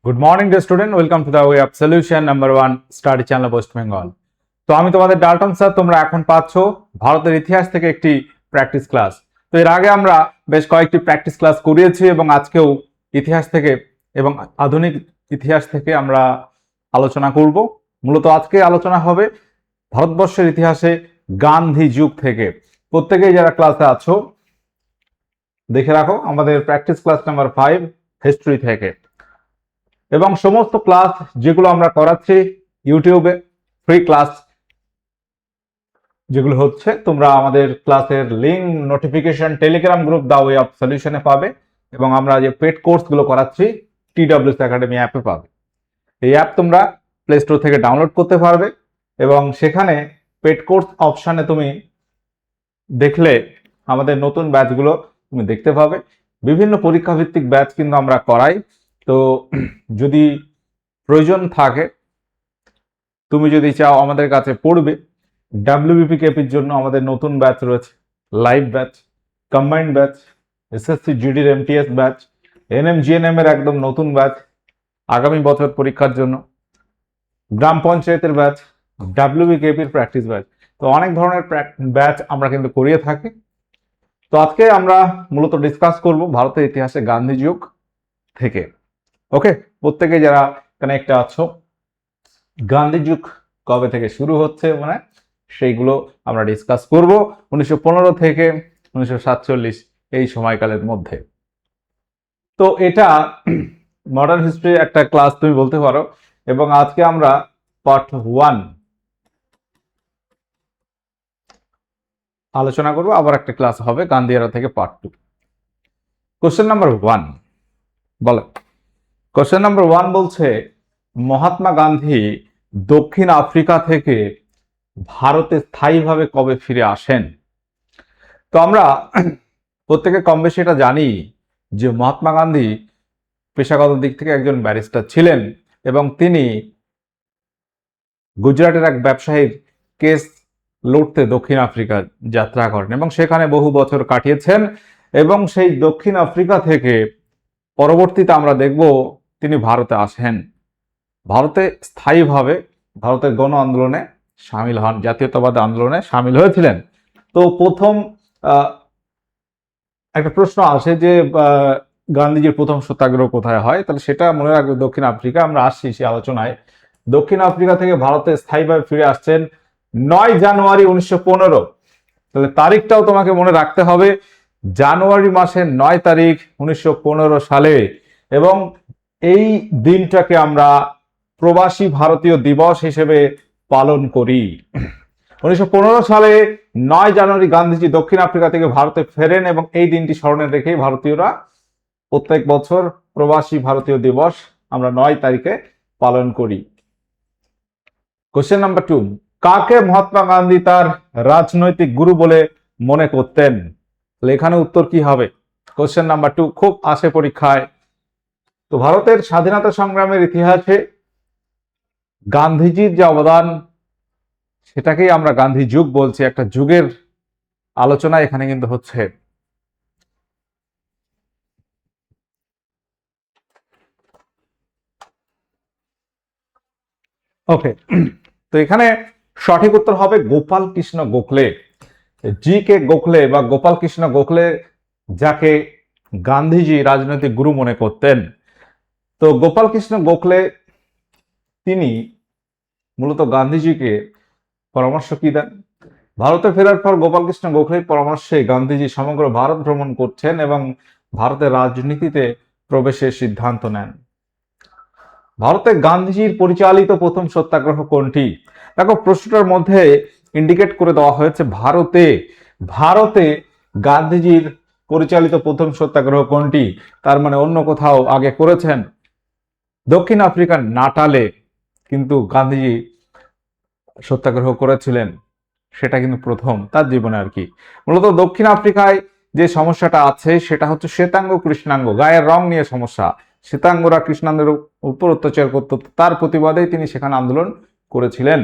Good morning dear student, welcome to the way of solution number 1 study channel West Bengal. তো আমি তোমাদের Dalton sir. তোমরা এখন পাচ্ছ ভারতের ইতিহাস থেকে একটি প্র্যাকটিস ক্লাস। তো এর আগে আমরা বেশ কয়েকটি প্র্যাকটিস ক্লাস করিয়েছি এবং আজকেও ইতিহাস থেকে এবং আধুনিক ইতিহাস থেকে আমরা আলোচনা করব। মূলত আজকে আলোচনা হবে ভারতবর্ষের ইতিহাসে গান্ধী যুগ থেকে। প্রত্যেকেই যারা ক্লাসে আছো দেখে রাখো আমাদের প্র্যাকটিস ক্লাস নাম্বার 5 হিস্ট্রি থেকে, এবং সমস্ত ক্লাস যেগুলো আমরা করাচ্ছি ইউটিউবে ফ্রি ক্লাস যেগুলো হচ্ছে, তোমরা আমাদের ক্লাসের link notification Telegram group the way of সলিউশনে পাবে, এবং আমরা যে পেড কোর্সগুলো করাচ্ছি TWS একাডেমি অ্যাপে পাবে। এই অ্যাপ তোমরা প্লে স্টোর থেকে ডাউনলোড করতে পারবে এবং সেখানে পেড কোর্স অপশানে তুমি দেখলে আমাদের নতুন ব্যাচগুলো তুমি দেখতে পাবে। বিভিন্ন পরীক্ষা ভিত্তিক ব্যাচ কিন্তু আমরা করাই। তো যদি প্রয়োজন থাকে, তুমি যদি চাও আমাদের কাছে পড়বে, WBPKPর জন্য আমাদের নতুন ব্যাচ রয়েছে, live batch, combined batch, SSC GDর MTS batch, NM GNM এর একদম নতুন ব্যাচ আগামী বছর পরীক্ষার জন্য, গ্রাম পঞ্চায়েতের ব্যাচ, WBKPর প্র্যাকটিস ব্যাচ। তো অনেক ধরনের ব্যাচ আমরা কিন্তু করিয়ে থাকি। তো আজকে আমরা মূলত ডিসকাস করব ভারতের ইতিহাসে গান্ধী যুগ থেকে। ওকে, প্রত্যেকে যারা কানেক্ট আছো, গান্ধী যুগ কবে থেকে শুরু হচ্ছে মানে সেইগুলো আমরা ডিসকাস করব। 1915 থেকে 1947 এই সময়কালের মধ্যে। তো এটা মডার্ন হিস্ট্রি একটা ক্লাস তুমি বলতে পারো, এবং আজকে আমরা পার্ট 1 আলোচনা করব। আবার একটা ক্লাস হবে গান্ধী এরা থেকে পার্ট 2। কোশ্চেন নাম্বার 1 বলো। কোশ্চেন নাম্বার 1 বলছে, মহাত্মা গান্ধী দক্ষিণ আফ্রিকা থেকে ভারতে স্থায়ীভাবে কবে ফিরে আসেন? তো আমরা প্রত্যেকে কম বেশি এটা জানি যে মহাত্মা গান্ধী পেশাগত দিক থেকে একজন ব্যারিস্টার ছিলেন, এবং তিনি গুজরাটের এক ব্যবসায়ীর কেস লড়তে দক্ষিণ আফ্রিকা যাত্রা করেন এবং সেখানে বহু বছর কাটিয়েছেন। এবং সেই দক্ষিণ আফ্রিকা থেকে পরবর্তীতে আমরা দেখব তিনি ভারতে আসেন, ভারতে স্থায়ীভাবে ভারতের গণ আন্দোলনে সামিল হন, জাতীয়তাবাদ আন্দোলনে সামিল হয়েছিলেন। তো প্রথম একটা প্রশ্ন আসে যে গান্ধীজির প্রথম সত্যাগ্রহ কোথায় হয়, তাহলে সেটা মনে রাখবে দক্ষিণ আফ্রিকা। আমরা আসছি সেই আলোচনায়। দক্ষিণ আফ্রিকা থেকে ভারতে স্থায়ীভাবে ফিরে আসছেন 9 জানুয়ারি 1915। তাহলে তারিখটাও তোমাকে মনে রাখতে হবে, জানুয়ারি মাসের 9 তারিখ 1915 সালে। এবং এই দিনটাকে আমরা প্রবাসী ভারতীয় দিবস হিসেবে পালন করি। 1915 সালে 9 জানুয়ারি গান্ধীজি দক্ষিণ আফ্রিকা থেকে ভারতে ফেরেন, এবং এই দিনটি স্মরণে রেখেই ভারতীয়রা প্রত্যেক বছর প্রবাসী ভারতীয় দিবস আমরা 9 তারিখে পালন করি। কোশ্চেন নাম্বার 2, কাকে মহাত্মা গান্ধী তার রাজনৈতিক গুরু বলে মনে করতেন? এখানে উত্তর কি হবে? কোশ্চেন নাম্বার 2 খুব আসে পরীক্ষায়। তো ভারতের স্বাধীনতা সংগ্রামের ইতিহাসে গান্ধীজির যে অবদান, সেটাকেই আমরা গান্ধী যুগ বলছি। একটা যুগের আলোচনা এখানে কিন্তু হচ্ছে। ওকে, তো এখানে সঠিক উত্তর হবে গোপাল কৃষ্ণ গোখলে। GK গোখলে বা গোপাল কৃষ্ণ গোখলে, যাকে গান্ধীজি রাজনৈতিক গুরু মনে করতেন। তো গোপাল কৃষ্ণ গোখলে তিনি মূলত গান্ধীজিকে পরামর্শ কি দেন? ভারতে ফেরার পর গোপাল কৃষ্ণ গোখলের পরামর্শে গান্ধীজি সমগ্র ভারত ভ্রমণ করছেন এবং ভারতের রাজনীতিতে প্রবেশের সিদ্ধান্ত নেন। ভারতে গান্ধীজির পরিচালিত প্রথম সত্যাগ্রহ কোনটি? দেখো, প্রশ্নটার মধ্যে ইন্ডিকেট করে দেওয়া হয়েছে ভারতে। ভারতে গান্ধীজির পরিচালিত প্রথম সত্যাগ্রহ কোনটি? তার মানে অন্য কোথাও আগে করেছেন। দক্ষিণ আফ্রিকার নাটালে কিন্তু গান্ধীজি সত্যাগ্রহ করেছিলেন, সেটা কিন্তু প্রথম তার জীবনে আর কি। মূলত দক্ষিণ আফ্রিকায় যে সমস্যাটা আছে সেটা হচ্ছে শ্বেতাঙ্গ কৃষ্ণাঙ্গ, গায়ের রং নিয়ে সমস্যা। শ্বেতাঙ্গরা কৃষ্ণাঙ্গের উপর অত্যাচার করত, তার প্রতিবাদেই তিনি সেখানে আন্দোলন করেছিলেন।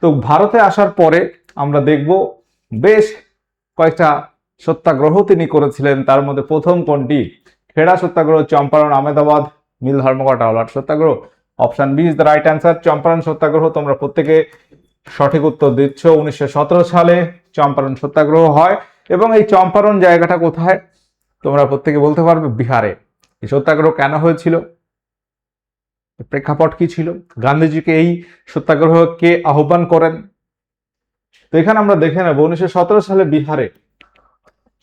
তো ভারতে আসার পরে আমরা দেখব বেশ কয়েকটা সত্যাগ্রহ তিনি করেছিলেন। তার মধ্যে প্রথম কোনটি? খেড়া সত্যাগ্রহ, চম্পারণ, আহমেদাবাদ, মিল ধর্মঘট হাওলাট Satyagraha. Option B is the right answer, Champaran Satyagraha. তোমরা প্রত্যেকে সঠিক উত্তর দিচ্ছ। 1917 সালে চম্পারণ সত্যাগ্রহ হয় এবং এই চম্পারণ জায়গাটা কোথায় তোমরা প্রত্যেকে বলতে পারবে? বিহারে। এই সত্যাগ্রহ কেন হয়েছিল, প্রেক্ষাপট কি ছিল, গান্ধীজিকে এই সত্যাগ্রহ কে আহ্বান করেন? তো এখানে আমরা দেখে নেব 1917 সালে বিহারে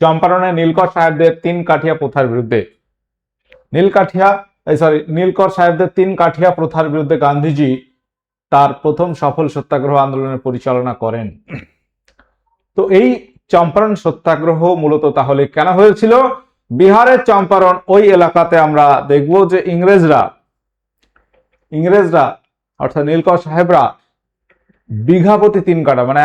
চম্পারণে নীলকর সাহেবদের 3 কাঠিয়া প্রথার বিরুদ্ধে নীলকর সাহেবদের 3 কাঠিয়া প্রথার বিরুদ্ধে গান্ধীজি তার প্রথম সফল সত্যাগ্রহ আন্দোলনের পরিচালনা করেন। তো এই চম্পারণ সত্যাগ্রহ মূলত তাহলে কেন হয়েছিল? বিহারের চম্পারণ ওই এলাকাতে আমরা দেখব যে ইংরেজরা অর্থাৎ নীলকর সাহেবরা বিঘা প্রতি 3 কাঠা মানে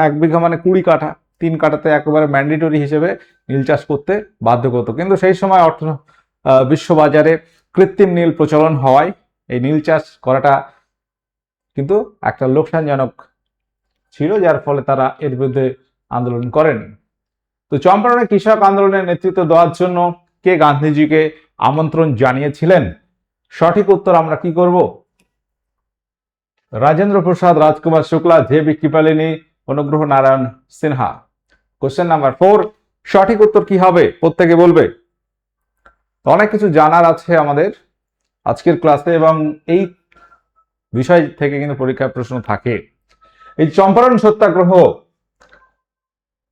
1 বিঘা মানে 20 কাঠা, 3 কাঠাতে একেবারে ম্যান্ডেটরি হিসেবে নীল চাষ করতে বাধ্য করতো। কিন্তু সেই সময় বিশ্ববাজারে কৃত্রিম নীল প্রচলন হওয়ায় এই নীল চাষ করাটা কিন্তু একটা লোকসানজনক ছিল, যার ফলে তারা এর বিরুদ্ধে আন্দোলন করেন। তো চম্পারণে কৃষক আন্দোলনের নেতৃত্ব দেওয়ার জন্য কে গান্ধীজিকে আমন্ত্রণ জানিয়েছিলেন? সঠিক উত্তর আমরা কি করব? রাজেন্দ্র প্রসাদ, রাজকুমার শুক্লা, জে.বি. কৃপালিনী, অনুগ্রহ নারায়ণ সিনহা। কোশ্চেন নাম্বার 4, সঠিক উত্তর কি হবে প্রত্যেকে বলবে। অনেক কিছু জানার আছে আমাদের আজকের ক্লাসে এবং এই বিষয় থেকে কিন্তু পরীক্ষায় প্রশ্ন থাকে। এই চম্পারণ সত্যাগ্রহ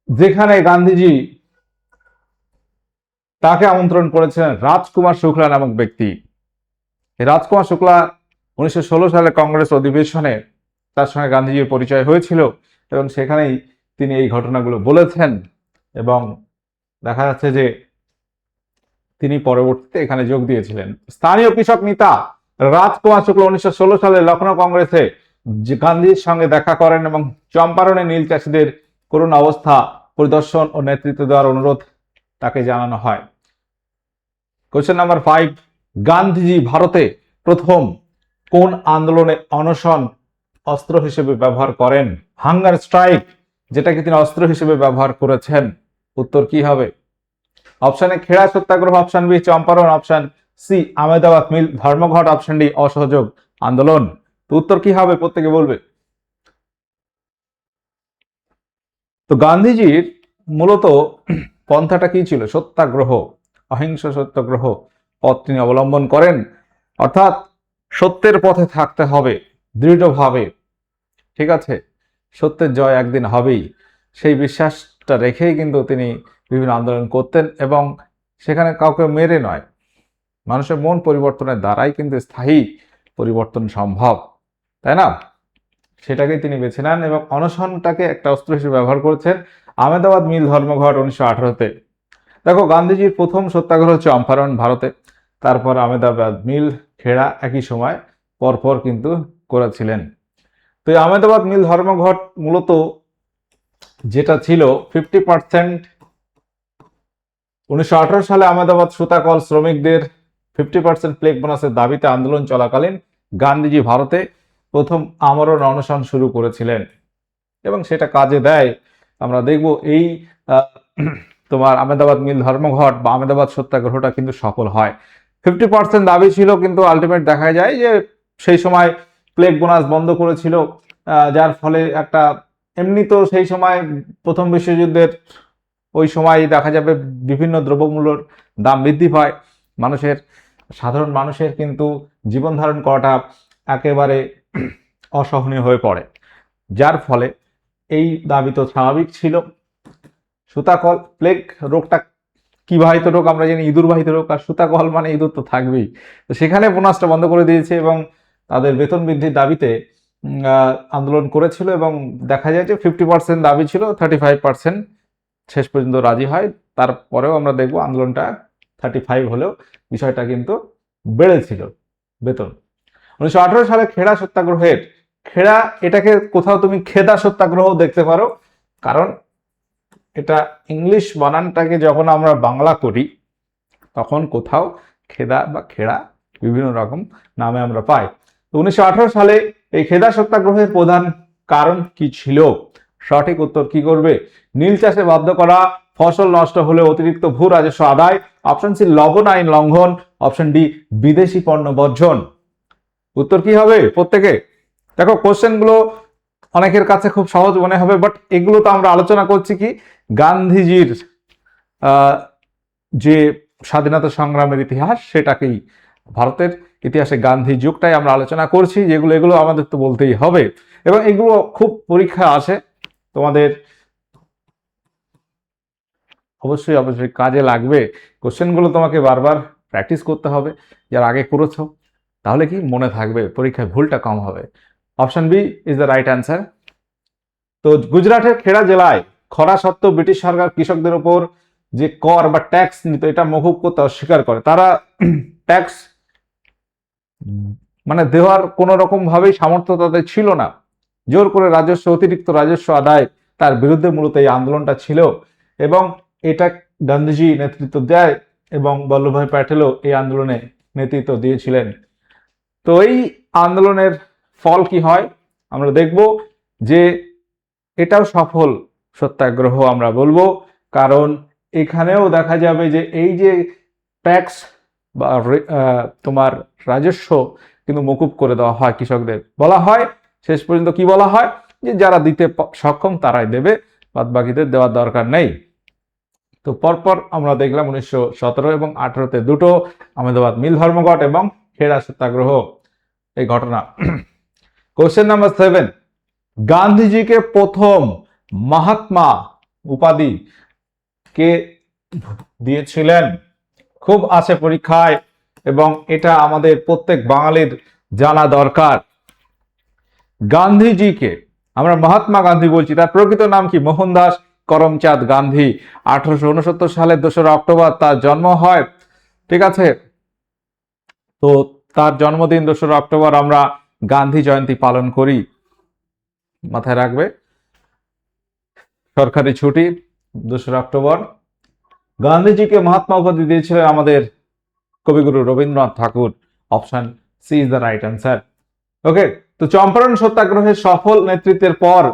যেখানে গান্ধীজি তাকে আমন্ত্রণ করেছিলেন রাজকুমার শুক্লা নামক ব্যক্তি। রাজকুমার শুক্লা 1916 সালে কংগ্রেস অধিবেশনে তার সঙ্গে গান্ধীজির পরিচয় হয়েছিল এবং সেখানেই তিনি এই ঘটনাগুলো বলেছেন এবং দেখা যাচ্ছে যে তিনি পরবর্তীতে এখানে যোগ দিয়েছিলেন। স্থানীয় কৃষক নেতা রাজকুমার শুক্লা 1916 সালে লখনৌ কংগ্রেসে গান্ধীর সঙ্গে দেখা করেন এবং চম্পারণে নীল চাষীদের করুণ অবস্থা পরিদর্শন ও নেতৃত্ব দেওয়ার অনুরোধ তাকে জানানো হয়। কোশ্চেন নাম্বার 5, গান্ধীজি ভারতে প্রথম কোন আন্দোলনে অনশন অস্ত্র হিসেবে ব্যবহার করেন? হাঙ্গার স্ট্রাইক, যেটাকে তিনি অস্ত্র হিসেবে ব্যবহার করেছেন। উত্তর কি হবে? Option A Kheda Satyagraha, option B Champaran, option C Ahmedabad mill ধর্মঘট, অপশন ডি অসহযোগ আন্দোলন। তো উত্তর কি হবে প্রত্যেকে বলবে। তো গান্ধীজির মূলত পন্থাটা কি ছিল? সত্যাগ্রহ, অহিংস সত্যাগ্রহ পথ তিনি অবলম্বন করেন, অর্থাৎ সত্যের পথে থাকতে হবে দৃঢ়ভাবে। ঠিক আছে, সত্যের জয় একদিন হবেই, সেই বিশ্বাসটা রেখেই কিন্তু তিনি বিভিন্ন আন্দোলন করতেন এবং সেখানে কাউকে মেরে নয়, মানুষের মন পরিবর্তনের দ্বারাই কিন্তু স্থায়ী পরিবর্তন সম্ভব, তাই না? সেটাকেই তিনি বেছে নেন এবং অনশনটাকে একটা অস্ত্র হিসেবে ব্যবহার করেছেন। আহমেদাবাদ মিল ধর্মঘট 1918-তে। দেখো, গান্ধীজির প্রথম সত্যাগ্রহ চম্পারণ ভারতে, তারপর আহমেদাবাদ মিল, খেড়া একই সময় পরপর কিন্তু করেছিলেন। তো এই আহমেদাবাদ মিল ধর্মঘট মূলত যেটা ছিল 50%, 1918 সালে আহমেদাবাদ সুতাকল শ্রমিকদের 50% প্লেগ বোনাসের দাবিতে আন্দোলন চলাকালীন গান্ধীজি ভারতে প্রথম আমরণ অনশন শুরু করেছিলেন এবং সেটা কাজে দেয়। আমরা দেখব এই তোমার আহমেদাবাদ মিল ধর্মঘট বা আহমেদাবাদ সত্যাগ্রহটা কিন্তু সফল হয়। 50% দাবি ছিল, কিন্তু আলটিমেট দেখা যায় যে সেই সময় প্লেগ বোনাস বন্ধ করেছিল, যার ফলে একটা এমনি তো সেই সময় প্রথম বিশ্বযুদ্ধের ওই সময় দেখা যাবে বিভিন্ন দ্রব্যমূল্যের দাম বৃদ্ধি পায়, সাধারণ মানুষের কিন্তু জীবন ধারণ করাটা একেবারে অসহনীয় হয়ে পড়ে, যার ফলে এই দাবি তো স্বাভাবিক ছিল। সুতাকল, প্লেগ রোগটা কি বাহিত রোগ আমরা জানি, ইঁদুর বাহিত রোগ, আর সুতাকল মানে ইঁদুর তো থাকবেই। তো সেখানে বোনাসটা বন্ধ করে দিয়েছে এবং তাদের বেতন বৃদ্ধির দাবিতে আন্দোলন করেছিল এবং দেখা যায় যে 50% দাবি ছিল, 35% শেষ পর্যন্ত রাজি হয়। তারপরেও আমরা দেখব আন্দোলনটা 35 হলেও বিষয়টা কিন্তু বেড়েছিল বেতন। 1918 সালে খেড়া সত্যাগ্রহের, খেড়া এটাকে কোথাও তুমি খেদা সত্যাগ্রহ দেখতে পারো, কারণ এটা ইংলিশ বানানটাকে যখন আমরা বাংলা করি তখন কোথাও খেদা বা খেড়া বিভিন্ন রকম নামে আমরা পাই। তো 1918 সালে এই খেদা সত্যাগ্রহের প্রধান কারণ কি ছিল? সঠিক উত্তর কি করবে? নীল চাষে বাধ্য করা, ফসল নষ্ট হলে অতিরিক্ত ভূ রাজস্ব আদায়, অপশন সি লবণ আইন লঙ্ঘন, অপশন ডি বিদেশি পণ্য বর্জন। উত্তর কি হবে প্রত্যেকে? দেখো কোশ্চেনগুলো অনেকের কাছে খুব সহজ মনে হবে, বাট এগুলো তো আমরা আলোচনা করছি কি গান্ধীজির যে স্বাধীনতা সংগ্রামের ইতিহাস, সেটাকেই ভারতের ইতিহাসে গান্ধী যুগটাই আমরা আলোচনা করছি, যেগুলো এগুলো আমাদের তো বলতেই হবে। এবং এগুলো খুব পরীক্ষা আসে, তোমাদের অবশ্যই অবশ্যই কাজে লাগবে। কোশ্চেনগুলো তোমাকে বারবার প্র্যাকটিস করতে হবে, যারা আগে করেছো, তাহলে কি মনে থাকবে, পরীক্ষায় ভুলটা কম হবে। Option B is the right answer. তো গুজরাটের খেড়া জেলায় খরা সত্ত্বেও ব্রিটিশ সরকার কৃষকদের উপর যে কর বা ট্যাক্স নিত, এটা মকুব করতে অস্বীকার করে। তারা ট্যাক্স মানে দেওয়ার কোন রকম ভাবেই সামর্থ্য তাদের ছিল না, জোর করে রাজস্ব, অতিরিক্ত রাজস্ব আদায়, তার বিরুদ্ধে মূলত এই আন্দোলনটা ছিল। এবং এটা গান্ধীজি নেতৃত্ব দেয় এবং বল্লভভাই প্যাটেলও এই আন্দোলনে নেতৃত্ব দিয়েছিলেন। তো এই আন্দোলনের ফল কি হয় আমরা দেখব, যে এটাও সফল সত্যাগ্রহ আমরা বলবো, কারণ এখানেও দেখা যাবে যে এই যে ট্যাক্স বা তোমার রাজস্ব কিন্তু মকুব করে দেওয়া হয় কৃষকদের। বলা হয় শেষ পর্যন্ত কি বলা হয়, যে যারা দিতে সক্ষম তারাই দেবে, বাদ বাকিদের দেওয়ার দরকার নেই। তো পরপর আমরা দেখলাম 1917 এবং 18-তে দুটো আহমেদাবাদ মিল ধর্মঘট এবং খেড়া সত্যাগ্রহ এই ঘটনা। কোশ্চেন নাম্বার 7, গান্ধীজিকে প্রথম মহাত্মা উপাধি কে দিয়েছিলেন? খুব আছে পরীক্ষায় এবং এটা আমাদের প্রত্যেক বাঙালির জানা দরকার। গান্ধীজিকে আমরা মহাত্মা গান্ধী বলছি, তার প্রকৃত নাম কি? মোহনদাস করমচাঁদ গান্ধী। 1869 সালের 2রা অক্টোবর তার জন্ম হয়, ঠিক আছে। তো তার জন্মদিন 2রা অক্টোবর আমরা গান্ধী জয়ন্তী পালন করি, মাথায় রাখবে, সরকারি ছুটি 2রা অক্টোবর। গান্ধীজিকে মহাত্মা উপাধি দিয়েছিলেন আমাদের Kabiguru Rabindranath Thakur. Option C is the right answer. Okay, তো চম্পারণ সত্যাগ্রহের সফল নেতৃত্বের পর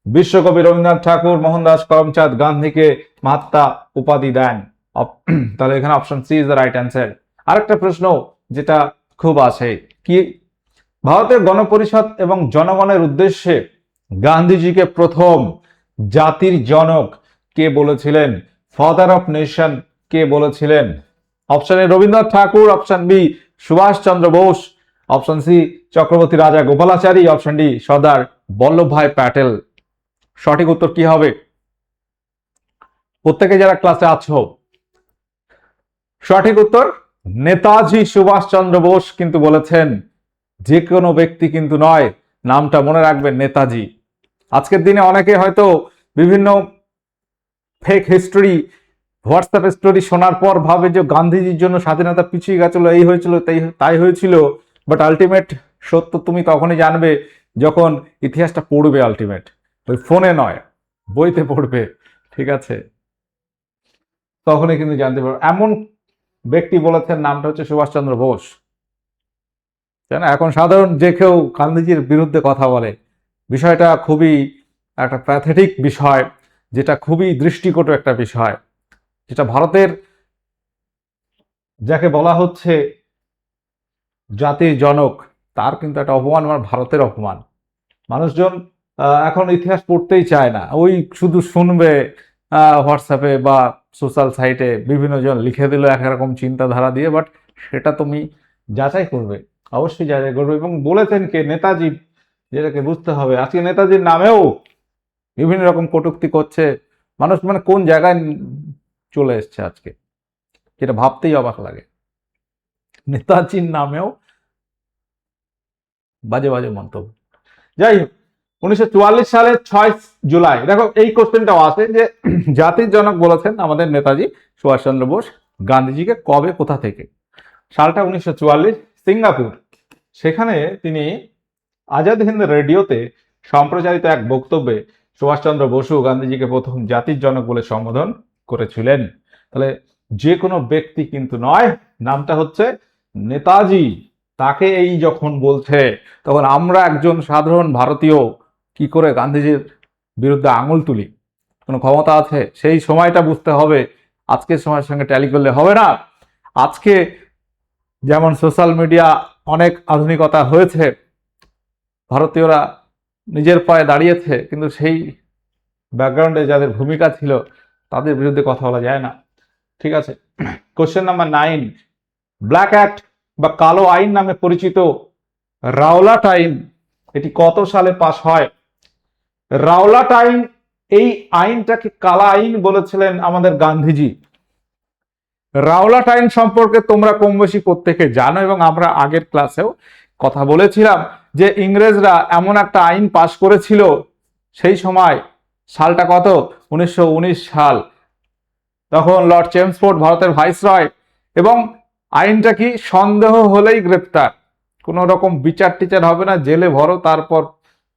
বিশ্বকবি রবীন্দ্রনাথ ঠাকুর মোহনদাস করমচাঁদ গান্ধীকে মহাত্মা উপাধি দেন। তাহলে এখানে option C is the right answer. আরেকটা প্রশ্ন যেটা খুব আছে, কি ভারতের গণপরিষদ এবং জনগণের উদ্দেশ্যে গান্ধীজিকে প্রথম জাতির জনক কে বলেছিলেন? ফাদার অফ নেশন কে বলেছিলেন? Option A Rabindranath Thakur, option B Subhash Chandra Bose, option C Chakravarti Raja Gopalachari, option D Sardar Vallabhbhai Patel. সঠিক উত্তর কি হবে? প্রত্যেকে যারা ক্লাসে আছো, সঠিক উত্তর নেতাজি সুভাষ চন্দ্র বোস কিন্তু বলেছেন, যে কোনো ব্যক্তি কিন্তু নয়, নামটা মনে রাখবেন, নেতাজি। আজকের দিনে অনেকে হয়তো বিভিন্ন ফেক হিস্টোরি, হোয়াটসঅ্যাপ স্টোরি শোনার পর ভাবে যে গান্ধীজির জন্য স্বাধীনতা পিছিয়ে গেছিল, এই হয়েছিল, তাই হয়েছিল। বাট আলটিমেট সত্য তুমি তখনই জানবে যখন ইতিহাসটা পড়বে, আলটিমেট ওই ফোনে নয়, বইতে পড়বে, ঠিক আছে, তখনই কিন্তু জানতে পারবে। এমন ব্যক্তি বলেছেন, নামটা হচ্ছে সুভাষচন্দ্র বোস। তাই না? এখন সাধারণ যে কেউ গান্ধীজির বিরুদ্ধে কথা বলে, বিষয়টা খুবই একটা প্যাথেটিক বিষয়, যেটা খুবই দৃষ্টিকটু একটা বিষয়, যেটা ভারতের যাকে বলা হচ্ছে জাতির জনক, তার কিন্তু একটা অপমান, আমার ভারতের অপমান। মানুষজন এখন ইতিহাস পড়তেই চায় না, ওই শুধু শুনবে হোয়াটসঅ্যাপে বা সোশ্যাল সাইটে বিভিন্ন জন লিখে দিল একরকম চিন্তাধারা দিয়ে, বাট সেটা তুমি যাচাই করবে, অবশ্যই যাচাই করবে। এবং বলেছেন কে? নেতাজি, যেটাকে বুঝতে হবে। আজকে নেতাজির নামেও বিভিন্ন রকম কটূক্তি করছে মানুষ, মানে কোন জায়গায় চলে এসছে আজকে, যেটা ভাবতেই অবাক লাগে। নেতাজির নামেও বাজে বাজে মন্তব্য। যাই হোক, 1944 সালের 6 জুলাই, দেখো এই কোশ্চেনটাও আছে যে জাতির জনক বলেছেন আমাদের নেতাজি সুভাষচন্দ্র বোস গান্ধীজিকে কবে, কোথা থেকে? সালটা 1944, সিঙ্গাপুর। সেখানে তিনি আজাদ হিন্দ রেডিওতে সম্প্রচারিত এক বক্তব্যে সুভাষচন্দ্র বসু গান্ধীজিকে প্রথম জাতির জনক বলে সম্বোধন করেছিলেন। তাহলে যে কোনো ব্যক্তি কিন্তু নয়, নামটা হচ্ছে নেতাজি। তাকে এই যখন বলছে, তখন আমরা একজন সাধারণ ভারতীয় কি করে গান্ধীজির বিরুদ্ধে আঙুল তুলি? কোনো ক্ষমতা আছে? সেই সময়টা বুঝতে হবে আজকের সময়ের সঙ্গে ট্যালি করলে হবে না। আজকে যেমন সোশ্যাল মিডিয়া অনেক আধুনিকতা হয়েছে, ভারতীয়রা নিজের পায়ে দাঁড়িয়েছে, কিন্তু সেই ব্যাকগ্রাউন্ডে যাদের ভূমিকা ছিল তাদের বিরুদ্ধে কথা বলা যায় না। ঠিক আছে, কোশ্চেন নাম্বার 9, ব্ল্যাক অ্যাক্ট বা কালো আইন নামে পরিচিত রাওলাট আইন এটি কত সালে পাশ হয়? রাওলাট আইন, এই আইনটাকে কালা আইন বলেছিলেন আমাদের গান্ধীজি। রাওলাট আইন সম্পর্কে তোমরা কম বেশি প্রত্যেকে জানো, এবং আমরা আগের ক্লাসেও কথা বলেছিলাম যে ইংরেজরা এমন একটা আইন পাশ করেছিল, সেই সময় সালটা কত, 1919 সাল। তখন লর্ড চেমসফোর্ড ভারতের ভাইসরয়, এবং আইনটা কি, সন্দেহ হলেই গ্রেপ্তার, কোনো রকম বিচার টিচার হবে না, জেলে ভরো, তারপর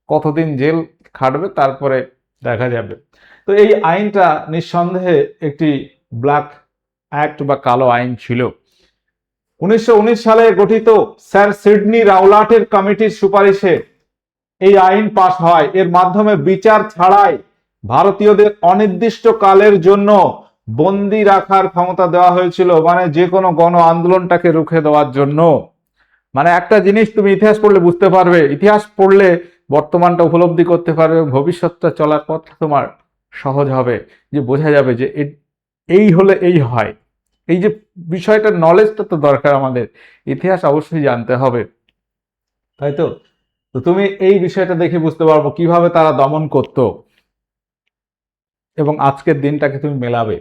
কতদিন জেল খাটবে তারপরে দেখা যাবে। তো এই আইনটা নিঃসন্দেহে একটি ব্ল্যাক অ্যাক্ট বা কালো আইন ছিল। 1919 সালে গঠিত স্যার সিডনি রাওলাটের কমিটির সুপারিশে এই আইন পাশ হয়। এর মাধ্যমে বিচার ছাড়াই ভারতীয়দের অনির্দিষ্ট কালের জন্য বন্দি রাখার ক্ষমতা দেওয়া হয়েছিল, মানে যে কোনো গণ আন্দোলনটাকে রুখে দেওয়ার জন্য। মানে একটা জিনিস তুমি ইতিহাস পড়লে বুঝতে পারবে, ইতিহাস পড়লে বর্তমানটা উপলব্ধি করতে পারবে, ভবিষ্যৎটা চলার পথ তোমার সহজ হবে, যে বোঝা যাবে যে এই হলে এই হয়। এই যে বিষয়টা, নলেজটা তো দরকার আমাদের, ইতিহাস অবশ্যই জানতে হবে, তাই তো। তো তুমি এই বিষয়টা দেখে বুঝতে পারবো কিভাবে তারা দমন করত, এবং আজকের দিনটাকে তুমি মেলাবে,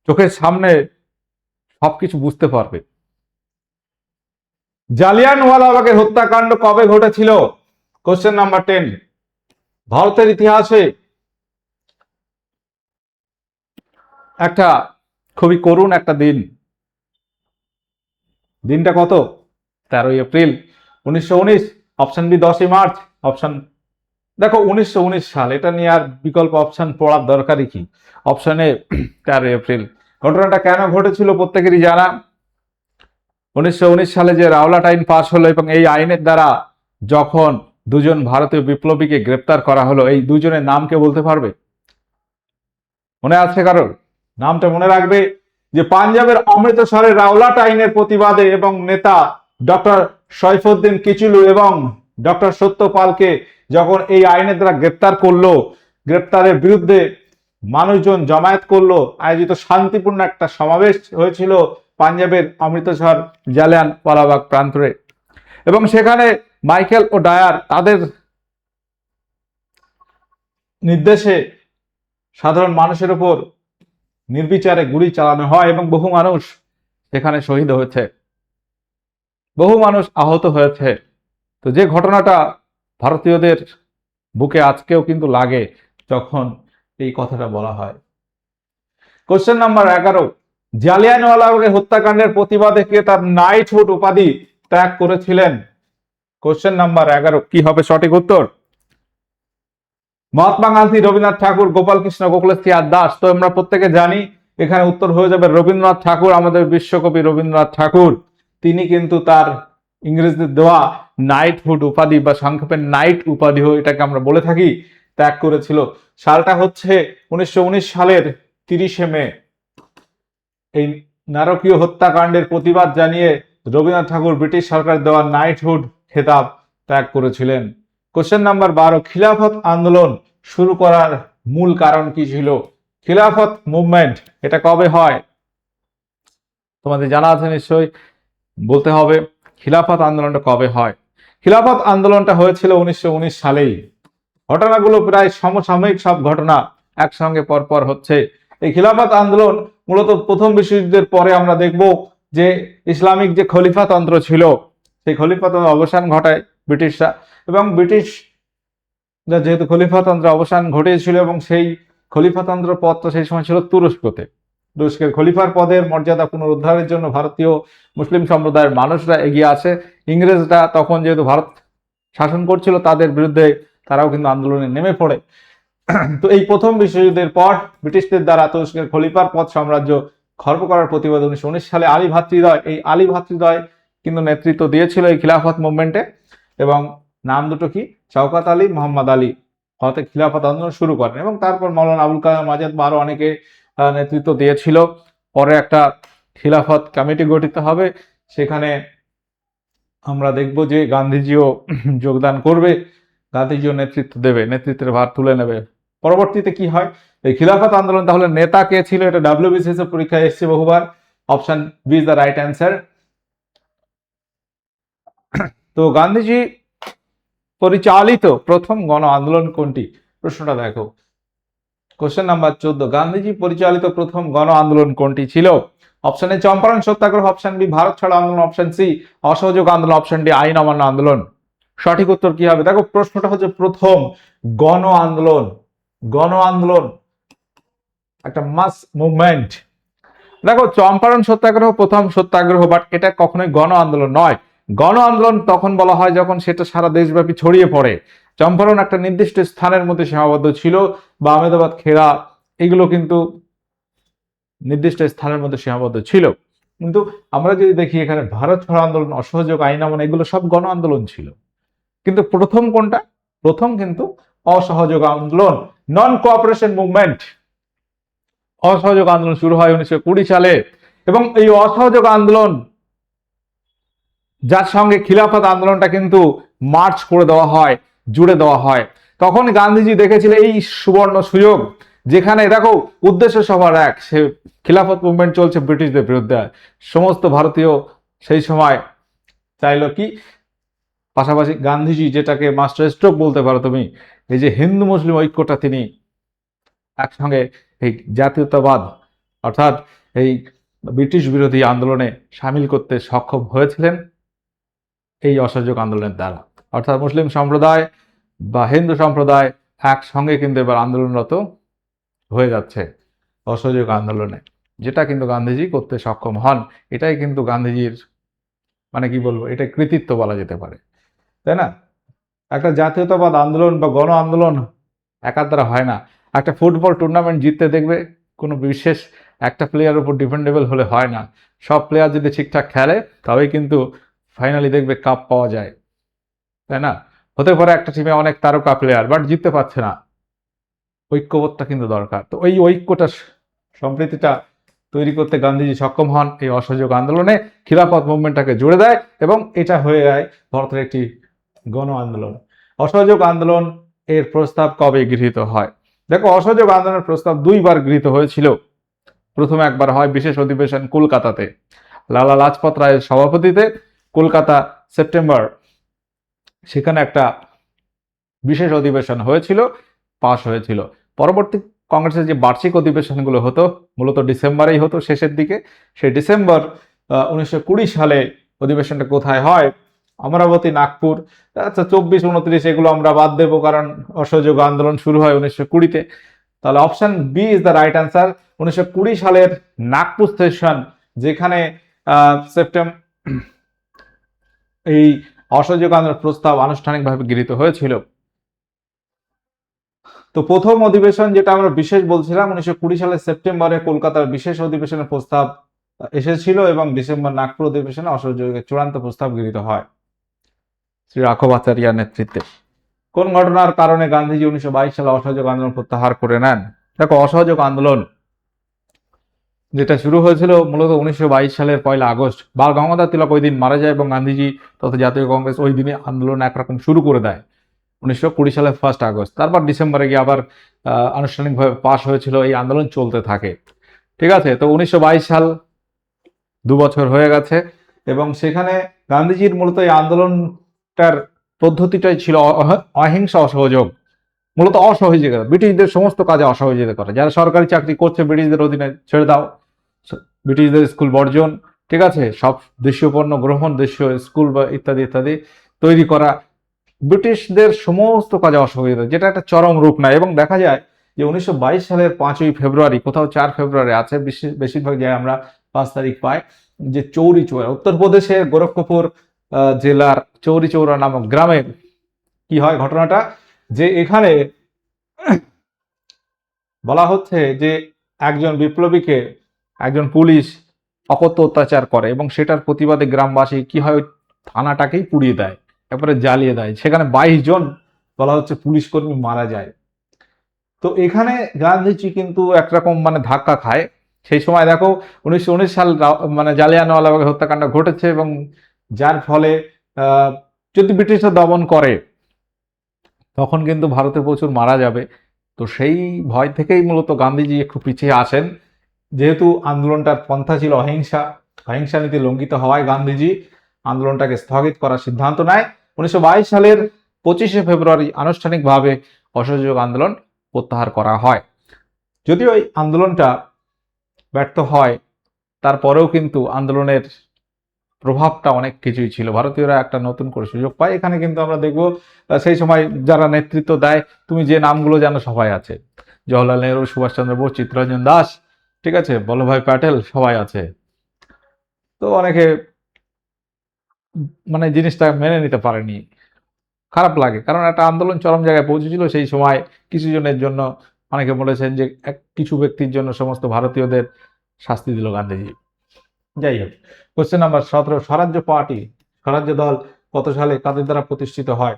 চোখের সামনে সবকিছু বুঝতে পারবে। জালিয়ানওয়ালাবাগের হত্যাকাণ্ড কবে ঘটেছিল? কোশ্চেন নাম্বার 10, ভারতের ইতিহাসে একটা খুবই করুণ একটা দিন। দিনটা কত? 13ই এপ্রিল 1919। অপশন বি 10ই মার্চ। অপশন, দেখো 1919 সাল, এটা নিয়ে আর বিকল্প অপশন পড়ার দরকারই কি? অপশনে 13ই এপ্রিল। ঘটনাটা কেন ঘটেছিল প্রত্যেকেরই জানা। 1919 সালে যে রাওলাট আইন পাশ হলো, এবং এই আইনের দ্বারা যখন দুজন ভারতীয় বিপ্লবীকে গ্রেপ্তার করা হলো, এই দুজনের নাম কে বলতে পারবে? মনে আছে কারোর? নামটা মনে রাখবে যে পাঞ্জাবের অমৃতসরে রাওলাট আইনের প্রতিবাদে এবং নেতা ডক্টর সৈফুদ্দিন কিচলু এবং ডক্টর সত্যপালকে যখন এই আইনের দ্বারা গ্রেপ্তার করলো, গ্রেপ্তারের বিরুদ্ধে মানুষজন জমায়েত করলো, আয়োজিত শান্তিপূর্ণ একটা সমাবেশ হয়েছিল পাঞ্জাবের অমৃতসর জালিয়ানওয়ালাবাগ প্রান্তরে, এবং সেখানে মাইকেল ও ডায়ার তাদের নির্দেশে সাধারণ মানুষের উপর নির্বিচারে গুলি চালানো হয়, এবং বহু মানুষ সেখানে শহীদ হয়েছে, বহু মানুষ আহত হয়েছে। তো যে ঘটনাটা ভারতীয়দের বুকে আজকেও কিন্তু লাগে যখন এই কথাটা বলা হয়। কোশ্চেন নাম্বার 11, জালিয়ানওয়ালাবাগের হত্যাকাণ্ডের প্রতিবাদে কে তার নাইটহুড উপাধি ত্যাগ করেছিলেন? কোশ্চেন নাম্বার 11, কি হবে সঠিক উত্তর? মহাত্মা গান্ধী, রবীন্দ্রনাথ ঠাকুর, গোপাল কৃষ্ণ গোখলে, শ্রীনাথ দাস। তো আমরা প্রত্যেকে জানি এখানে উত্তর হয়ে যাবে রবীন্দ্রনাথ ঠাকুর। আমাদের বিশ্বকবি রবীন্দ্রনাথ ঠাকুর, তিনি কিন্তু তার ইংরেজদের দেওয়া নাইটহুড উপাধি বা সংক্ষেপে নাইট উপাধি, এটাকে আমরা বলে থাকি, ত্যাগ করেছিল। সালটা হচ্ছে 1919 সালের 30শে মে। এই নারকীয় হত্যাকাণ্ডের প্রতিবাদ জানিয়ে রবীন্দ্রনাথ ঠাকুর ব্রিটিশ সরকার দেওয়া নাইটহুড খেতাব ত্যাগ করেছিলেন। কোশ্চেন নাম্বার 12, খিলাফত আন্দোলন শুরু করার মূল কারণ কি ছিল? খিলাফত মুভমেন্ট এটা কবে হয়? তোমাদের জানা আছে নিশ্চয়ই, বলতে হবে খিলাফত আন্দোলনটা কবে হয়। খিলাফত আন্দোলনটা হয়েছিল 1919 সালেই। ঘটনাগুলো প্রায় সমসাময়িক সব ঘটনা একসঙ্গে পরপর হচ্ছে। এই খিলাফত আন্দোলন মূলত প্রথম বিশ্বযুদ্ধের পরে আমরা দেখব যে ইসলামিক যে খলিফাতন্ত্র ছিল, সেই খলিফাতন্ত্র অবসান ঘটায় ব্রিটিশরা, এবং ব্রিটিশ যেহেতু খলিফাতন্ত্র অবসান ঘটেছিল, এবং সেই খলিফাতন্ত্র পদটা সেই সময় ছিল তুরস্কতে। তুরস্কের খলিফার পদের মর্যাদা পুনরুদ্ধারের জন্য ভারতীয় মুসলিম সম্প্রদায়ের মানুষরা এগিয়ে আসে। ইংরেজরা তখন যেহেতু ভারত শাসন করছিল, তাদের বিরুদ্ধে তারাও কিন্তু আন্দোলনে নেমে পড়ে। তো এই প্রথম বিশ্বযুদ্ধের পর ব্রিটিশদের দ্বারা তুরস্কের খলিফার পদ সাম্রাজ্য খর্ব করার প্রতিবাদ 1919 সালে আলী ভ্রাতৃদ্বয়, এই আলী ভ্রাতৃদ্বয় কিন্তু নেতৃত্ব দিয়েছিল এই খিলাফত মুভমেন্টে, এবং নাম দুটো কি, শওকত আলী, মোহাম্মদ আলী হতে খিলাফত আন্দোলন শুরু করেন, এবং তারপর মাওলানা আবুল কালাম আজাদ বা আরো অনেকে নেতৃত্ব দিয়েছিল। পরে একটা খিলাফত কমিটি গঠিত হবে, সেখানে আমরা দেখব যে গান্ধীজিও যোগদান করবে, গান্ধীজিও নেতৃত্ব দেবে, নেতৃত্বের ভার তুলে নেবে। পরবর্তীতে কি হয়, এই খিলাফত আন্দোলন, তাহলে নেতা কে ছিল, এটা ডাব্লিউবিসিএস এর পরীক্ষায় এসেছে বহুবার। Option B is the right answer. তো গান্ধীজি পরিচালিত প্রথম গণ আন্দোলন কোনটি? প্রশ্নটা দেখো, কোশ্চেন নাম্বার 14, গান্ধীজি পরিচালিত প্রথম গণ আন্দোলন কোনটি ছিল? Option A Champaran Satyagraha, option B Bharat ছাড়ো আন্দোলন, অপশন সি অসহযোগ আন্দোলন, অপশন ডি আইন অমান্য আন্দোলন। সঠিক উত্তর কি হবে? দেখো প্রশ্নটা হচ্ছে প্রথম গণ আন্দোলন। গণ আন্দোলন একটা মাস মুভমেন্ট। দেখো চম্পারণ সত্যাগ্রহ প্রথম সত্যাগ্রহ, বাট এটা কখনোই গণ আন্দোলন নয়। গণ আন্দোলন তখন বলা হয় যখন সেটা সারা দেশব্যাপী ছড়িয়ে পড়ে। চম্পারণ একটা নির্দিষ্ট স্থানের মধ্যে সীমাবদ্ধ ছিল, বা আহমেদাবাদ, খেরা, এগুলো কিন্তু নির্দিষ্ট স্থানের মধ্যে সীমাবদ্ধ ছিল। কিন্তু আমরা যদি দেখি এখানে ভারত ছাড়ো আন্দোলন, অসহযোগ আইন অমান্য, এগুলো সব গণ আন্দোলন ছিল। কিন্তু প্রথম কোনটা? প্রথম কিন্তু অসহযোগ আন্দোলন, নন কোঅপারেশন মুভমেন্ট। অসহযোগ আন্দোলন শুরু হয় 1920 সালে, এবং এই অসহযোগ আন্দোলন যার সঙ্গে খিলাফত আন্দোলনটা কিন্তু মার্চ করে দেওয়া হয়, জুড়ে দেওয়া হয়। তখন গান্ধীজি দেখেছিলেন এই সুবর্ণ সুযোগ, যেখানে দেখো উদ্দেশ্য সবার এক, সে খিলাফত মুভমেন্ট চলছে ব্রিটিশদের বিরুদ্ধে। সমস্ত ভারতীয় সেই সময় চাইলো কি, পাশাপাশি গান্ধীজি যেটাকে মাস্টার স্ট্রোক বলতে পারো তুমি, এই যে হিন্দু মুসলিম ঐক্যটা তিনি একসঙ্গে এই জাতীয়তাবাদ অর্থাৎ এই ব্রিটিশ বিরোধী আন্দোলনে সামিল করতে সক্ষম হয়েছিলেন এই অসহযোগ আন্দোলনের দ্বারা। অর্থাৎ মুসলিম সম্প্রদায় বা হিন্দু সম্প্রদায় একসঙ্গে কিন্তু এবার আন্দোলনরত হয়ে যাচ্ছে অসহযোগ আন্দোলনে, যেটা কিন্তু গান্ধীজি করতে সক্ষম হন। এটাই কিন্তু গান্ধীজির মানে কি বলবো, এটা কৃতিত্ব বলা যেতে পারে, তাই না? একটা জাতীয়তাবাদ আন্দোলন বা গণ আন্দোলন একার দ্বারা হয় না। একটা ফুটবল টুর্নামেন্ট জিততে দেখবে কোনো বিশেষ একটা প্লেয়ার উপর ডিপেন্ডেবল হলে হয় না। সব প্লেয়ার যদি ঠিকঠাক খেলে তবেই কিন্তু ফাইনালি দেখবে কাপ পাওয়া যায়, তাই না? হতে পারে একটা টিমে অনেক তারকা প্লেয়ার, বাট জিততে পারছে না, ঐক্যবোধটা কিন্তু দরকার। তো এই ঐক্যটা, সম্প্রীতিটা তৈরি করতে গান্ধীজি সক্ষম হন এই অসহযোগ আন্দোলনে, খিলাফত মুভমেন্টটাকে জুড়ে দেয়, এবং এটা হয়ে যায় ভারতের একটি গণ আন্দোলন। অসহযোগ আন্দোলন এর প্রস্তাব কবে গৃহীত হয়? দেখো অসহযোগ আন্দোলনের প্রস্তাব দুইবার গৃহীত হয়েছিল। প্রথমে একবার হয় বিশেষ অধিবেশন কলকাতাতে, লালা লাজপত রায়ের সভাপতিতে, কলকাতা, সেপ্টেম্বর, সেখানে একটা বিশেষ অধিবেশন হয়েছিল, পাশ হয়েছিল। পরবর্তী কংগ্রেসের যে বার্ষিক অধিবেশনগুলো হতো মূলত ডিসেম্বরেই হতো, শেষের দিকে। সেই ডিসেম্বর 1920 সালে অধিবেশনটা কোথায় হয়? অমরাবতী, নাগপুর। আচ্ছা 24-29 এগুলো আমরা বাদ দেবো, কারণ অসহযোগ আন্দোলন শুরু হয় 1920-তে। তাহলে option B is the right answer. 1920 সালের নাগপুর সেশন, যেখানে সেপ্টেম্বর এই অসহযোগ আন্দোলন প্রস্তাব আনুষ্ঠানিকভাবে গৃহীত হয়েছিল। তো প্রথম অধিবেশন যেটা আমরা বিশেষ বলছিলাম 1920 সালের সেপ্টেম্বরে কলকাতার বিশেষ অধিবেশনের প্রস্তাব এসেছিল, এবং ডিসেম্বর নাগপুর অধিবেশনে অসহযোগের চূড়ান্ত প্রস্তাব গৃহীত হয় শ্রী রাঘবাচারিয়ার নেতৃত্বে। কোন ঘটনার কারণে গান্ধীজি 1922 সালে অসহযোগ আন্দোলন প্রত্যাহার করে নেন? দেখো অসহযোগ আন্দোলন যেটা শুরু হয়েছিল মূলত 1922 সালের 1 আগস্ট। বাল গঙ্গাধর তিলক ওই দিন মারা যায়, এবং গান্ধীজি তথা জাতীয় কংগ্রেস ওই দিনে আন্দোলন একরকম শুরু করে দেয় 1920 সালের 1 আগস্ট। তারপর ডিসেম্বরে গিয়ে আবার আনুষ্ঠানিকভাবে পাশ হয়েছিল, এই আন্দোলন চলতে থাকে। ঠিক আছে, তো 1922 সাল 2 বছর হয়ে গেছে, এবং সেখানে গান্ধীজির মূলত এই আন্দোলনটার পদ্ধতিটাই ছিল অহিংস অসহযোগ, মূলত অসহযোগিতা, ব্রিটিশদের সমস্ত কাজে অসহযোগিতা করা। যারা সরকারি চাকরি করছে ব্রিটিশদের অধীনে ছেড়ে দাও, ব্রিটিশদের স্কুল বর্জন, ঠিক আছে, সব দেশীয় পণ্য গ্রহণ, দেশীয় স্কুল বা ইত্যাদি ইত্যাদি তৈরি করা, ব্রিটিশদের সমস্ত কাজে অসহযোগিতা, যেটা একটা চরম রূপ নেয়। এবং দেখা যায় যে 1922 সালের 5ই ফেব্রুয়ারি, কোথাও 4 ফেব্রুয়ারি আছে, বেশিরভাগ জায়গায় আমরা 5 তারিখ পাই, যে চৌরি চৌরা, উত্তরপ্রদেশের গোরক্ষপুর জেলার চৌরি চৌরা নামক গ্রামে কি হয় ঘটনাটা, যে এখানে বলা হচ্ছে যে একজন বিপ্লবীকে একজন পুলিশ অকথ্য অত্যাচার করে, এবং সেটার প্রতিবাদে গ্রামবাসী কি হয়, থানাটাকেই পুড়িয়ে দেয়, তারপরে জ্বালিয়ে দেয়। সেখানে 22 জন বলা হচ্ছে পুলিশ কর্মী মারা যায়। তো এখানে গান্ধীজি কিন্তু একরকম মানে ধাক্কা খায়। সেই সময় দেখো 1919 সাল মানে জালিয়ানওয়ালাবাগ হত্যাকাণ্ড ঘটেছে, এবং যার ফলে যদি ব্রিটিশরা দমন করে তখন কিন্তু ভারতে প্রচুর মারা যাবে। তো সেই ভয় থেকেই মূলত গান্ধীজি একটু পিছিয়ে আসেন। যেহেতু আন্দোলনটার পন্থা ছিল অহিংসা, অহিংসা নীতি লঙ্ঘিত হওয়ায় গান্ধীজি আন্দোলনটাকে স্থগিত করার সিদ্ধান্ত নেয়। 1922 সালের 25শে ফেব্রুয়ারি আনুষ্ঠানিকভাবে অসহযোগ আন্দোলন প্রত্যাহার করা হয়। যদিও এই আন্দোলনটা ব্যর্থ হয়, তারপরেও কিন্তু আন্দোলনের প্রভাবটা অনেক কিছুই ছিল। ভারতীয়রা একটা নতুন করে সুযোগ পায়। এখানে কিন্তু আমরা দেখব সেই সময় যারা নেতৃত্ব দেয়, তুমি যে নামগুলো জানো সবাই আছে। জওহরলাল নেহরু, সুভাষচন্দ্র বোস, চিত্তরঞ্জন দাস, ঠিক আছে, বল্লভভাই প্যাটেল, সবাই আছে। তো অনেকে মানে জিনিসটা মেনে নিতে পারেনি, খারাপ লাগে, কারণ একটা আন্দোলন চরম জায়গায় পৌঁছেছিল। সেই সময় কিছু জনের জন্য অনেকে বলেছেন যে কিছু ব্যক্তির জন্য সমস্ত ভারতীয়দের শাস্তি দিল গান্ধীজি। যাই হোক, কোশ্চেন নাম্বার 17, স্বরাজ্য পার্টি, স্বরাজ্য দল কত সালে কাদের দ্বারা প্রতিষ্ঠিত হয়?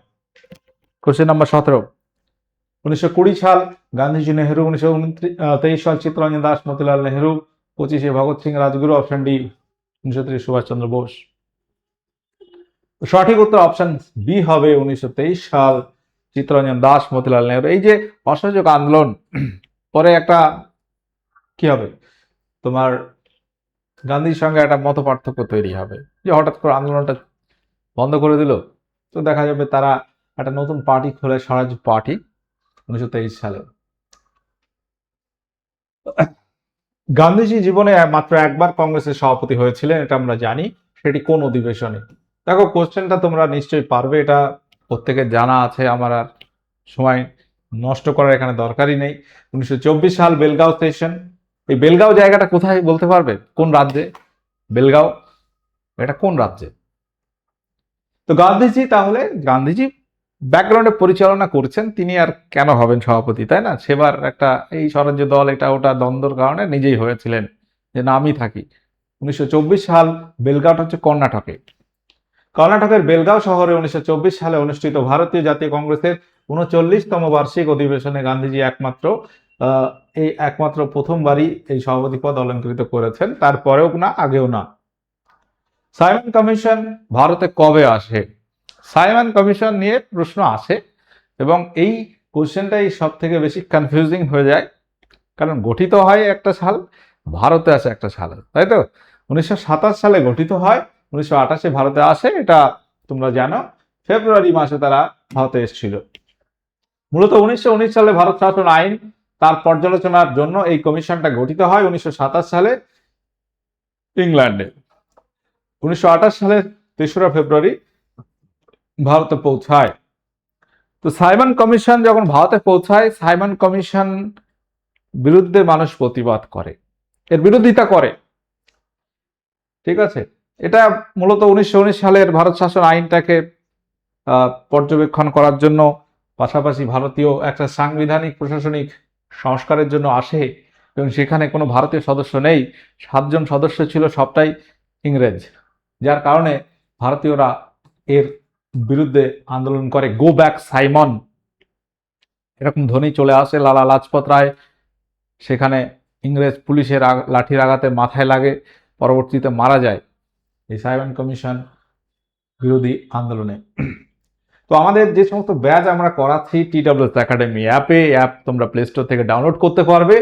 কোশ্চেন নাম্বার 17, 1920 সাল গান্ধীজি নেহরু, 1923 সাল চিত্তরঞ্জন দাস মতিলাল নেহরু, 25শে ভগৎ সিং রাজগুরু, অপশন ডি 1930 সুভাষচন্দ্র বোস। সঠিক উত্তর অপশন বি হবে 1923 সাল চিত্তরঞ্জন দাস মতিলাল নেহরু। এই যে অসহযোগ আন্দোলন, পরে একটা কি হবে, তোমার গান্ধীর সঙ্গে একটা মত পার্থক্য তৈরি হবে, যে হঠাৎ করে আন্দোলনটা বন্ধ করে দিল। তো দেখা যাবে তারা একটা নতুন পার্টি খোলে, স্বরাজ পার্টি, 1923 সালে। গান্ধীজি জীবনে মাত্র একবার কংগ্রেসের সভাপতি হয়েছিলেন, এটা আমরা জানি। সেটি কোন অধিবেশনে? দেখো, কোশ্চেনটা তোমরা নিশ্চয়ই পারবে, এটা প্রত্যেকের জানা আছে, আমার আর সময় নষ্ট করার এখানে দরকারই নেই। 1924 সাল বেলগাঁও সেশন। এই বেলগাঁও জায়গাটা কোথায় বলতে পারবে? কোন রাজ্যে বেলগাঁও, এটা কোন রাজ্যে? তো গান্ধীজি ব্যাকগ্রাউন্ডে পরিচালনা করছেন, তিনি আর কেন হবেন সভাপতি, তাই না? সেবার একটা এই স্বরাজ্য দল এটা ওটা দ্বন্দ্বর কারণে নিজেই হয়েছিলেন যে না আমি থাকি। 1924 সাল বেলগাঁওটা হচ্ছে কর্ণাটকে। কর্ণাটকের বেলগাঁও শহরে 1924 সালে অনুষ্ঠিত ভারতীয় জাতীয় কংগ্রেসের 39তম বার্ষিক অধিবেশনে গান্ধীজি একমাত্র প্রথমবারই এই সভাপতি পদ অলঙ্কৃত করেছেন, তারপরেও না, আগেও না। সাইমন কমিশন ভারতে কবে আসে? সাইমন কমিশন নিয়ে প্রশ্ন আসে, এবং এই কোশ্চেনটাই সব থেকে বেশি কনফিউজিং হয়ে যায়, কারণ গঠিত হয় একটা সাল, ভারতে আসে একটা সাল, তাই তো? 1927 সালে গঠিত হয়, 1928 ভারতে আসে, এটা তোমরা জানো। ফেব্রুয়ারি মাসে তারা ভারতে এসেছিল। মূলত 1919 সালে ভারত শাসন আইন তার পর্যালোচনার জন্য এই কমিশনটা গঠিত হয় 1927 সালে ইংল্যান্ডে। 1928 সালের 3রা ফেব্রুয়ারি ভারতে পৌঁছায়। তো সাইমন কমিশন যখন ভারতে পৌঁছায়, সাইমন কমিশন বিরুদ্ধে মানুষ প্রতিবাদ করে, এর বিরোধিতা করে, ঠিক আছে? এটা মূলত 1919 সালের ভারত শাসন আইনটাকে পর্যবেক্ষণ করার জন্য, পাশাপাশি ভারতীয় একটা সাংবিধানিক প্রশাসনিক সংস্কারের জন্য আসে, এবং সেখানে কোনো ভারতীয় সদস্য নেই, 7জন সদস্য ছিল, সবটাই ইংরেজ, যার কারণে ভারতীয়রা এর বিরুদ্ধে আন্দোলন করে। গো ব্যাক সাইমন, এরকম ধ্বনি চলে আসে। লালা লাজপত রায় সেখানে ইংরেজ পুলিশের লাঠির আঘাতে মাথায় লাগে, পরবর্তীতে মারা যায় এই সাইমন কমিশন বিরোধী আন্দোলনে। তো আমাদের যে সমস্ত ব্যাচ আমরা করাচ্ছি TWS একাডেমি অ্যাপ তোমরা প্লে স্টোর থেকে ডাউনলোড করতে পারবে,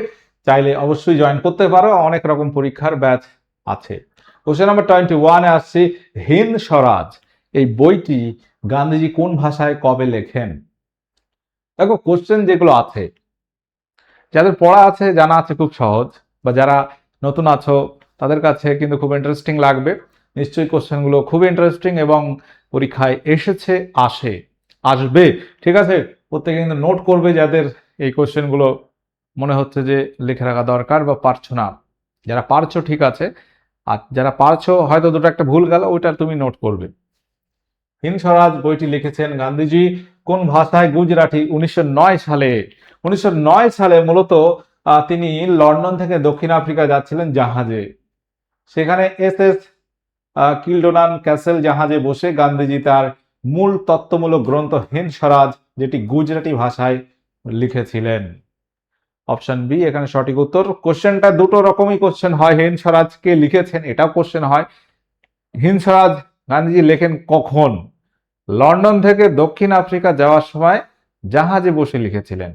চাইলে অবশ্যই জয়েন করতে পারো, অনেক রকম পরীক্ষার ব্যাচ আছে। কোশ্চেন নাম্বার 21-এ আসছি, হিন্দ স্বরাজ এই বইটি গান্ধীজি কোন ভাষায় কবে লেখেন? দেখো, কোশ্চেন যেগুলো আছে, যাদের পড়া আছে, জানা আছে, খুব সহজ, বা যারা নতুন আছো তাদের কাছে কিন্তু খুব ইন্টারেস্টিং লাগবে। নিশ্চয়ই কোশ্চেনগুলো খুব ইন্টারেস্টিং এবং পরীক্ষায় আসবে, ঠিক আছে? প্রত্যেকে কিন্তু নোট করবে, যাদের এই কোশ্চেনগুলো মনে হচ্ছে যে লিখে রাখা দরকার বা পারছো না। যারা পারছো ঠিক আছে, আর যারা পারছো হয়তো দুটো একটা ভুল গেল, ওইটা তুমি নোট করবে। হিন্দ স্বরাজ বইটি লিখেছেন গান্ধীজি কোন ভাষায়? গুজরাটি। 1909 সালে মূলত তিনি লন্ডন থেকে দক্ষিণ আফ্রিকা যাচ্ছিলেন জাহাজে, সেখানে SS কিলডোনান ক্যাসেল জাহাজে বসে গান্ধীজি তার মূল তত্ত্বমূলক গ্রন্থ হিন্দ স্বরাজ, যেটি গুজরাটি ভাষায় লিখেছিলেন। অপশন বি এখানে সঠিক উত্তর। কোশ্চেনটা দুটো রকমই কোশ্চেন হয়। হিন্দ স্বরাজকে লিখেছেন, এটাও কোশ্চেন হয়। হিন্দ স্বরাজ গান্ধীজি লেখেন কখন? লন্ডন থেকে দক্ষিণ আফ্রিকা যাওয়ার সময় জাহাজে বসে লিখেছিলেন।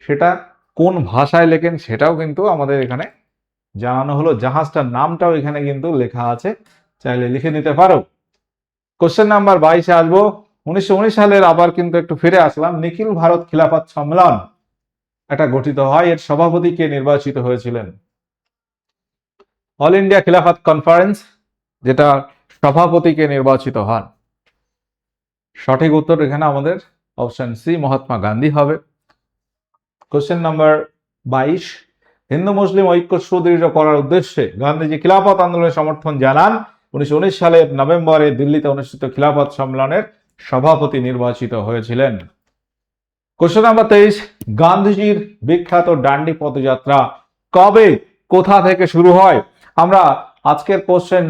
সেটা কোন ভাষায় লেখেন সেটাও কিন্তু আমাদের এখানে জানানো হলো। জাহাজটার নামটাও এখানে কিন্তু লেখা আছে, চাইলে লিখে নিতে পারো। কোশ্চেন নাম্বার 22-এ আসবো। 1919 সালের আবার কিন্তু একটু ফিরে আসলাম। নিখিল ভারত খিলাফত সম্মেলন এটা গঠিত হয়, এর সভাপতি কে নির্বাচিত হয়েছিলেন? অল ইন্ডিয়া খিলাফত কনফারেন্স, যেটা সভাপতি কে নির্বাচিত হন? সঠিক উত্তর এখানে আমাদের অপশন সি মহাত্মা গান্ধী হবে। কোশ্চেন নাম্বার 22, হিন্দু মুসলিম ঐক্য সুদৃঢ় করার উদ্দেশ্যে গান্ধীজি খিলাফত আন্দোলনের সমর্থন জানান। 1919 সালের নভেম্বরে দিল্লিতে অনুষ্ঠিত খিলাফত সম্মেলনের সভাপতি নির্বাচিত হয়েছিলেন। কোশ্চেন নাম্বার 23, গান্ধীজির বিখ্যাত ডান্ডি পদযাত্রা কবে কোথা থেকে শুরু হয়? আমরা আজকের কোশ্চেন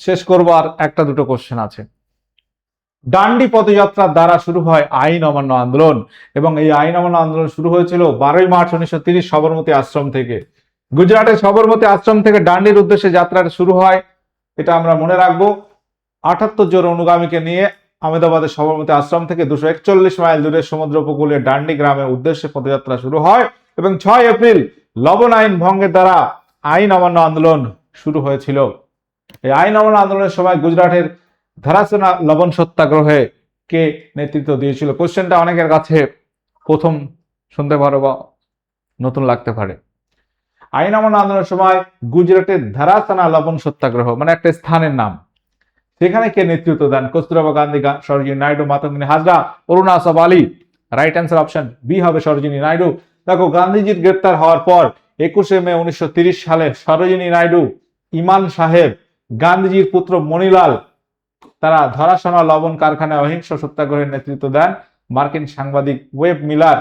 শেষ করব, আর একটা দুটো কোশ্চেন আছে। ডান্ডি পদযাত্রার দ্বারা শুরু হয় আইন অমান্য আন্দোলন, এবং এই আইন অমান্য আন্দোলন শুরু হয়েছিল 12ই মার্চ 1930 সবরমতী আশ্রম থেকে। গুজরাটের সবরমতী আশ্রম থেকে ডান্ডির উদ্দেশ্যে যাত্রাটা শুরু হয়, এটা আমরা মনে রাখবো। 78 জন অনুগামীকে নিয়ে আহমেদাবাদের সবরমতী আশ্রম থেকে 241 মাইল দূরে সমুদ্র উপকূলে ডান্ডি গ্রামের উদ্দেশ্যে পদযাত্রা শুরু হয়, এবং 6 এপ্রিল লবণ আইন ভঙ্গের দ্বারা আইন অমান্য আন্দোলন শুরু হয়েছিল। এই আইন অমান্য আন্দোলনের সময় গুজরাটের ধারাসোনা লবণ সত্যাগ্রহে কে নেতৃত্ব দিয়েছিল? কোশ্চেনটা অনেকের কাছে প্রথম শুনতে পারো বা নতুন লাগতে পারে। আইন অমান্য আন্দোলনের সময় গুজরাটের ধারাসোনা লবণ সত্যাগ্রহ মানে একটা স্থানের নাম, সেখানে কে নেতৃত্ব দেন? Kasturba Gandhi, Sarojini Naidu, Matangini Hazra, Aruna Asaf Ali? Right answer option B হবে সরোজিনী নাইডু। দেখো, গান্ধীজির গ্রেপ্তার হওয়ার পর 21শে মে 1930 সালে সরোজিনী নাইডু, ইমান সাহেব, গান্ধীজির পুত্র মণিলাল তারা ধরাশোনা লবণ কারখানায় অহিংস সত্যাগ্রহের নেতৃত্ব দেন। মার্কিন সাংবাদিক ওয়েব মিলার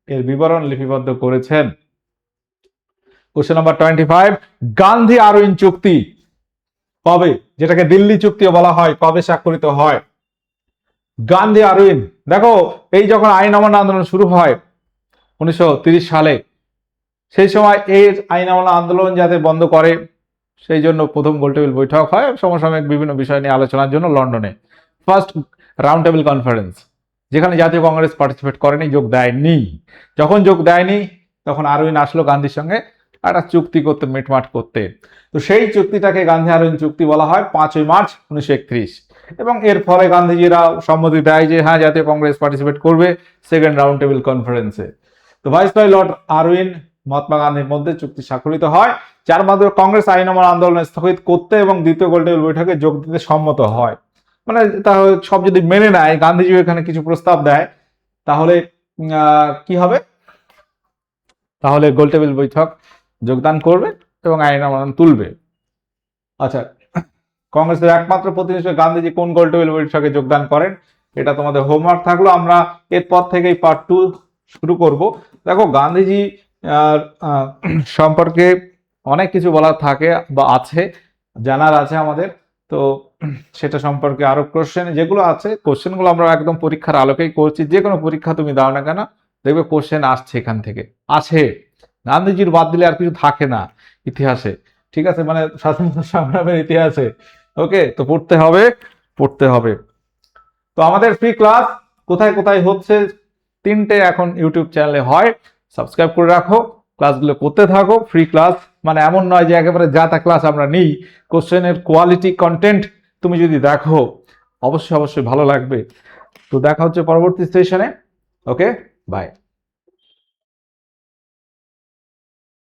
এর বিবরণ লিপিবদ্ধ করেছেন। কোশ্চেন নাম্বার 25, গান্ধী আরউইন চুক্তি কবে, যেটাকে দিল্লি চুক্তিও বলা হয়, কবে স্বাক্ষরিত হয়? গান্ধী আরউইন, দেখো এই যখন আইন অমান্য আন্দোলন শুরু হয় 1930 সালে, সেই সময় এই আইন অমান্য আন্দোলন যাতে বন্ধ করে সেই জন্য প্রথম গোলটেবিল বৈঠক হয় সমসাময়িক বিভিন্ন বিষয় নিয়ে আলোচনার জন্য লন্ডনে। ফার্স্ট রাউন্ড টেবিল কনফারেন্স, যেখানে জাতীয় কংগ্রেস পার্টিসিপেট করেনি, যোগ দেয়নি। যখন যোগ দেয়নি তখন আরউইন আসলো গান্ধীর সঙ্গে একটা চুক্তি করতে, মিটমাট করতে। তো সেই চুক্তিটাকে গান্ধী আরউইন চুক্তি বলা হয় 5ই মার্চ 1931, এবং এর ফলে গান্ধীজিরা সম্মতি দেয় যে হ্যাঁ, জাতীয় কংগ্রেস পার্টিসিপেট করবে সেকেন্ড রাউন্ড টেবিল কনফারেন্সে। তো ভাইসরয় লর্ড আরউইন মহাত্মা গান্ধীর মধ্যে চুক্তি স্বাক্ষরিত হয়, যার মাধ্যমে কংগ্রেস আইন অমান্য আন্দোলন স্থগিত করতে এবং দ্বিতীয় গোলটেবিল বৈঠকে যোগ দিতে সম্মত হয়। মানে তাহলে সব যদি মেনে নেয়, গান্ধীজি এখানে কিছু প্রস্তাব দেয়, তাহলে কি হবে? তাহলে গোলটেবিল বৈঠক যোগদান করবে এবং আইন অমান্য তুলবে। আচ্ছা, কংগ্রেসের একমাত্র প্রতিনিধি গান্ধীজি কোন গোলটেবিল বৈঠকে যোগদান করেন? এটা তোমাদের হোমওয়ার্ক থাকলো। আমরা এরপর থেকেই পার্ট 2 শুরু করব। দেখো, গান্ধীজি সম্পর্কে অনেক কিছু বলার থাকে বা আছে, জানার আছে আমাদের, তো সেটা সম্পর্কে আরো কোশ্চেন যেগুলো আছে, কোশ্চেনগুলো আমরা একদম পরীক্ষার আলোকেই করছি। যে কোনো পরীক্ষা তুমি দাও না কেন, দেখবে কোশ্চেন আসছে এখান থেকে, আছে। গান্ধীজির বাদ দিলে আর কিছু থাকে না ইতিহাসে, ঠিক আছে, মানে স্বাধীনতা সংগ্রামের ইতিহাসে। ওকে, তো পড়তে হবে, পড়তে হবে। তো আমাদের ফ্রি ক্লাস কোথায় কোথায় হচ্ছে? 3টে এখন ইউটিউব চ্যানেলে হয়, সাবস্ক্রাইব করে রাখো, ক্লাসগুলো করতে থাকো। ফ্রি ক্লাস মানে এমন নয় যে একেবারে যা তা ক্লাস আমরা নিই। কোশ্চেনের কোয়ালিটি কন্টেন্ট তুমি যদি দেখো অবশ্যই অবশ্যই ভালো লাগবে। তো দেখা হচ্ছে পরবর্তী সেশনে। ওকে, বাই।